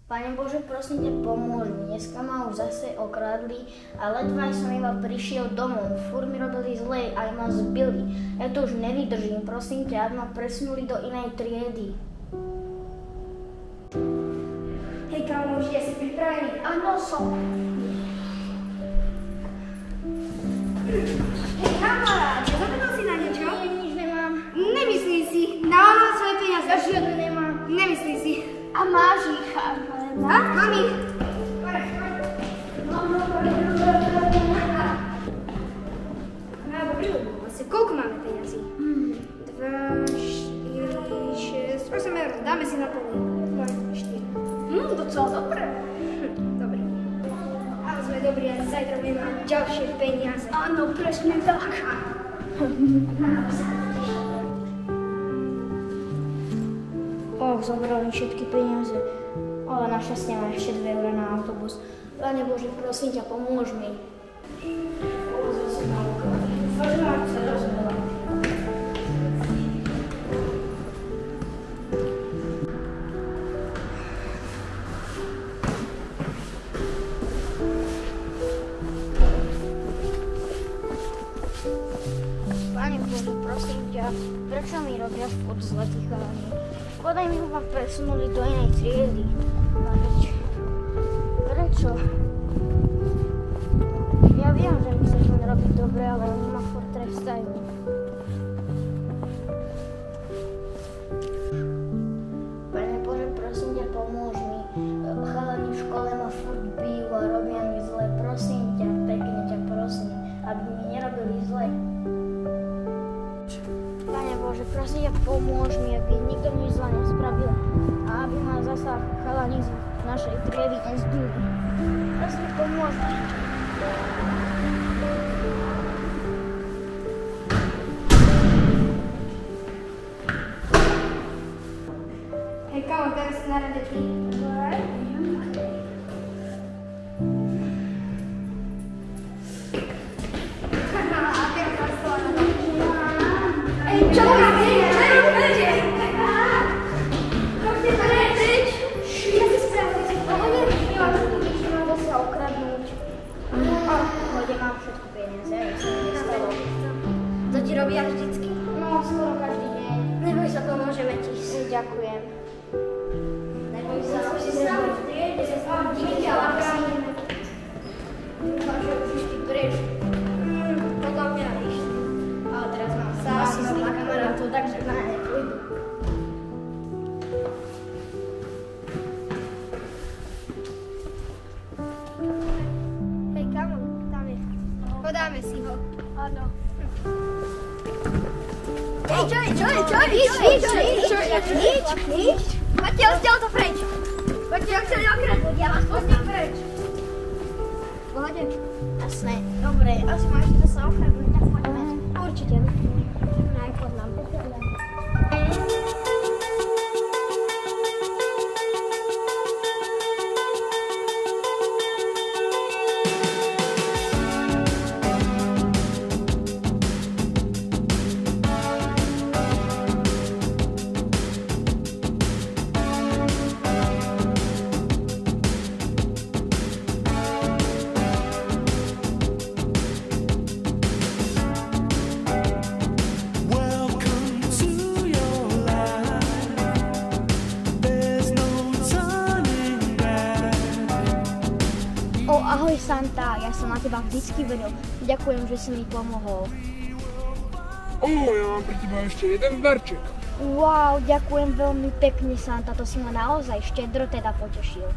Pane Bože, prosím ťa, pomôž mi. Dneska ma už zase okradli a ledva som iba prišiel domov. Furt mi robili zle, aj ma zbili. Ja to už nevydržím, prosím ťa, aby ma presunuli do inej triedy. Hej, kamoši, ja si pripravený? Áno, som. Hej, kamarát, zabudol si na niečo? Nič nemám. Nemyslí si. Dávam vám svoje peniaze. Ja žiadne nemám. Nemyslí si. A máš ich, Mám ich. Dobrý ľubo, vlastne koľko máme peniazy? 2, 4, 6, 8 eur. Dáme si na poli. 2, 4. Docela dobré. Dobre. Ale sme dobrí a zajtra budeme mať ďalšie peniaze. Áno, presne tak. Zobrali všetky peniaze, ale našťastie mám ešte 2 € na autobus. Pane Bože, prosím ťa, pomôž mi. Pane Bože, prosím ťa, prečo mi robia furt zle tí chalani? Podaj mi ho ma presunuli do inej triedy. Prečo? Ja viem, že mi sa to robí dobre, ale oni ma furt trestajú. Pane Bože, prosím ťa, pomôž mi. Chalani v škole ma furt bijú a robia mi zle. Prosím ťa, pekne ťa prosím, aby mi nerobili zle. Pane Bože, prosím ťa, pomôž mi, aby nikto nič zla nespravil a aby ma zasa chalani z našej triedy nezbili. Prosím, pomôž mi. Hej, kámo, teraz si na rade ty. To ti robia vždycky? No, skoro každý deň. Neboj sa, pomôžeme ti. Ďakujem. Neboj sa, si sám v triede, že sa vám dieťa zachránime. Dúfam, že už išli preč. Podľa mňa išli. Ale teraz mám asi s tým kamarátov, takže na ne pôjdu. Hej, kamo, tam je. Podáme si ho. Áno. Hej, čo? Nič. Poďte odtiaľ to preč. Poďte, ak chceli okradnúť, ja vás pustím preč. V pohode? Jasné, dobre, asi máš to sa okradnúť, tak poďme. Určite. Aj pod nám. Ahoj Santa, ja som na teba vždycky veril. Ďakujem, že si mi pomohol. Ja mám pre teba ešte jeden darček. Wow, ďakujem veľmi pekne Santa, to si ma naozaj štedro teda potešil.